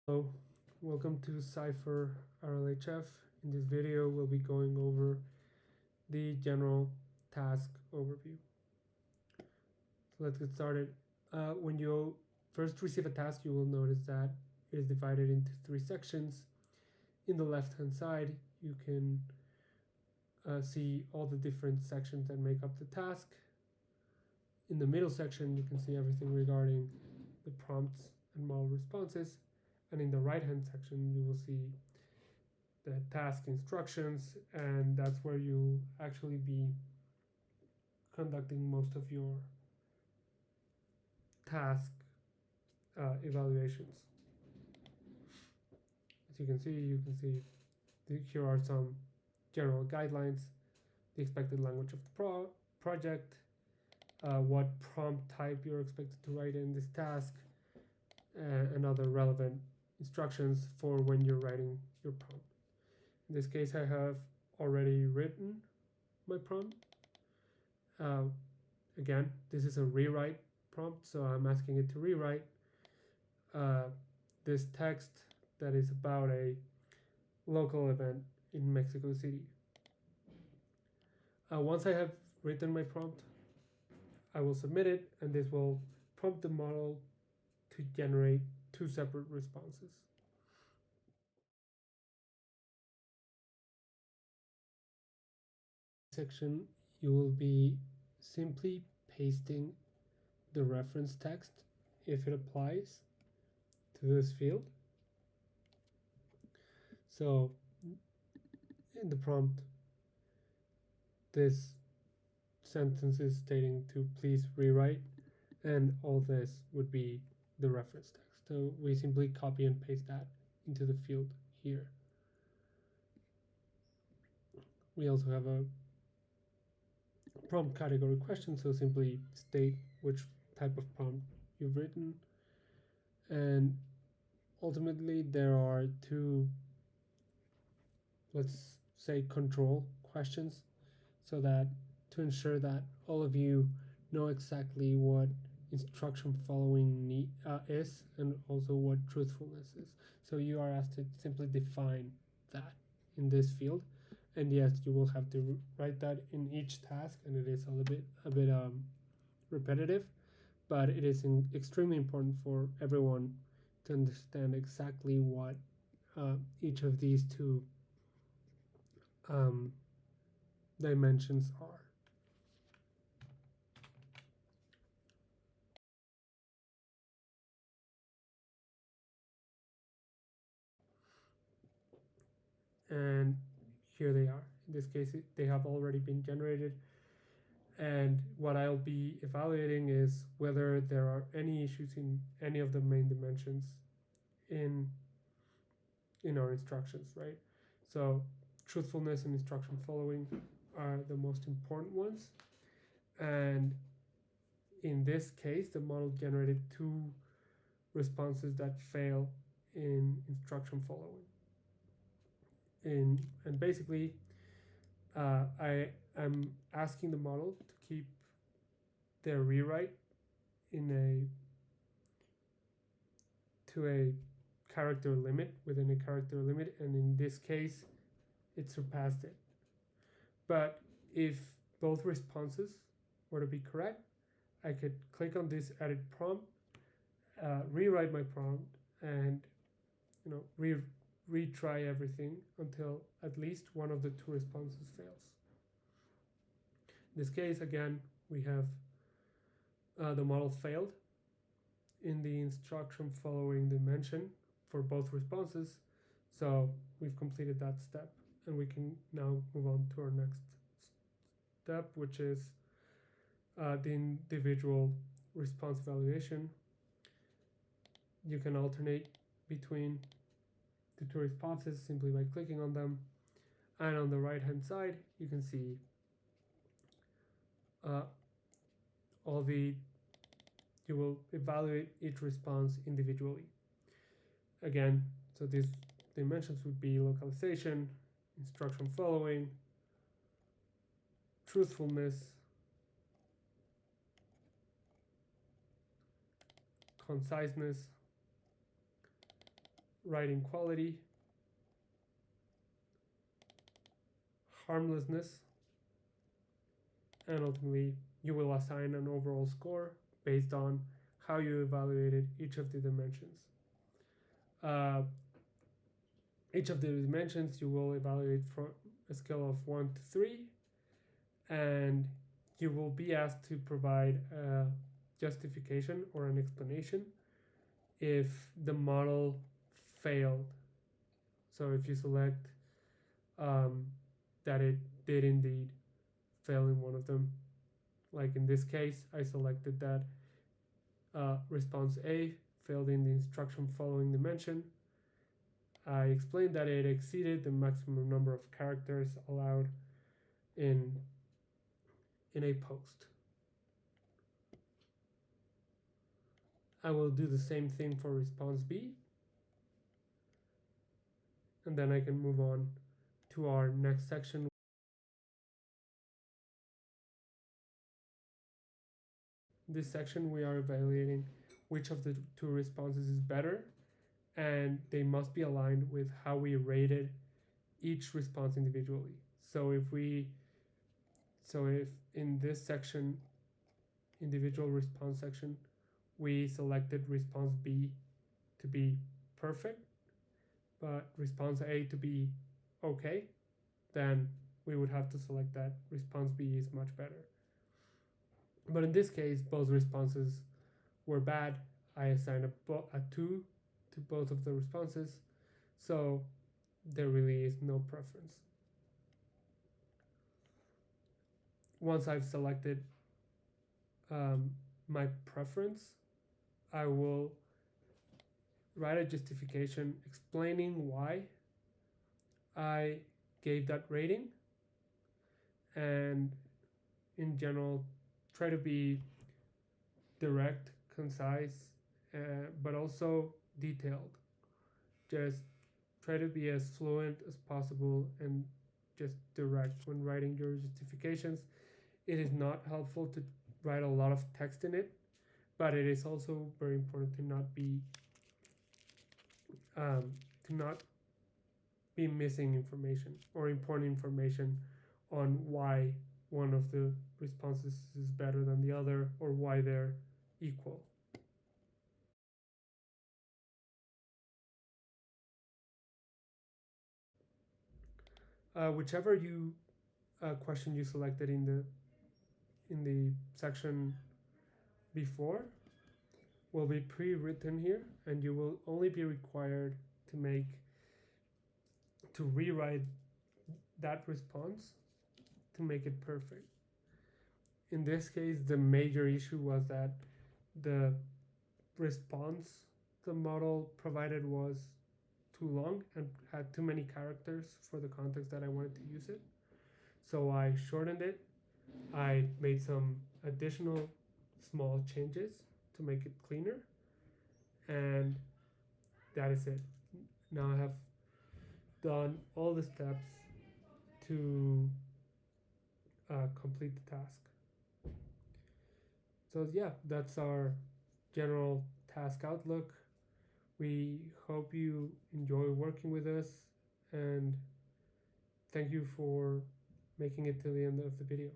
Hello, welcome to cypher RLHF. In this video, we'll be going over the general task overview. So let's get started. When you first receive a task, you will notice that it is divided into three sections. In the left-hand side, you can see all the different sections that make up the task. In the middle section, you can see everything regarding the prompts and model responses. And in the right-hand section, you will see the task instructions, and that's where you actually be conducting most of your task evaluations. As you can see here are some general guidelines, the expected language of the project, what prompt type you're expected to write in this task, and other relevant instructions for when you're writing your prompt. In this case, I have already written my prompt. Again, this is a rewrite prompt, so I'm asking it to rewrite this text that is about a local event in Mexico City. Once I have written my prompt, I will submit it, and this will prompt the model to generate two separate responses. Section, you will be simply pasting the reference text if it applies to this field. So in the prompt, this sentence is stating to please rewrite, and all this would be the reference text. So we simply copy and paste that into the field here. We also have a prompt category question, so simply state which type of prompt you've written. And ultimately there are two, let's say, control questions, so that to ensure that all of you know exactly what instruction following is, and also what truthfulness is. So you are asked to simply define that in this field, and yes, you will have to write that in each task, and it is a bit repetitive, but it is extremely important for everyone to understand exactly what each of these two dimensions are. And here they are. In this case, they have already been generated, and what I'll be evaluating is whether there are any issues in any of the main dimensions in our instructions, right? So truthfulness and instruction following are the most important ones, and in this case the model generated two responses that fail in instruction following. And basically I am asking the model to keep their rewrite to a character limit, within a character limit, and in this case it surpassed it. But if both responses were to be correct, I could click on this edit prompt, rewrite my prompt, and retry everything until at least one of the two responses fails. In this case, again, we have the model failed in the instruction following dimension for both responses, so we've completed that step, and we can now move on to our next step, which is the individual response evaluation. You can alternate between the two responses simply by clicking on them, and on the right hand side you can see you will evaluate each response individually. Again, so these dimensions would be localization, instruction following, truthfulness, conciseness, writing quality, harmlessness, and ultimately you will assign an overall score based on how you evaluated each of the dimensions. Each of the dimensions you will evaluate from a scale of 1 to 3, and you will be asked to provide a justification or an explanation if the model failed. So if you select that it did indeed fail in one of them, like in this case, I selected that response A failed in the instruction following dimension. I explained that it exceeded the maximum number of characters allowed in a post. I will do the same thing for response B, and then I can move on to our next section. This section we are evaluating which of the two responses is better, and they must be aligned with how we rated each response individually. So if in this section, individual response section, we selected response B to be perfect, but response A to be okay, then we would have to select that response B is much better. But in this case, both responses were bad. I assigned a 2 to both of the responses, so there really is no preference. Once I've selected my preference, I will write a justification explaining why I gave that rating, and in general try to be direct, concise, but also detailed. Just try to be as fluent as possible and just direct when writing your justifications. It is not helpful to write a lot of text in it, but it is also very important to not be missing information or important information on why one of the responses is better than the other or why they're equal. Whichever question you selected in the section before will be pre-written here, and you will only be required to rewrite that response to make it perfect. In this case, the major issue was that the response the model provided was too long and had too many characters for the context that I wanted to use it. So I shortened it. I made some additional small changes to make it cleaner, and that is it. Now I have done all the steps to complete the task. So yeah, that's our general task outlook. We hope you enjoy working with us, and thank you for making it to the end of the video.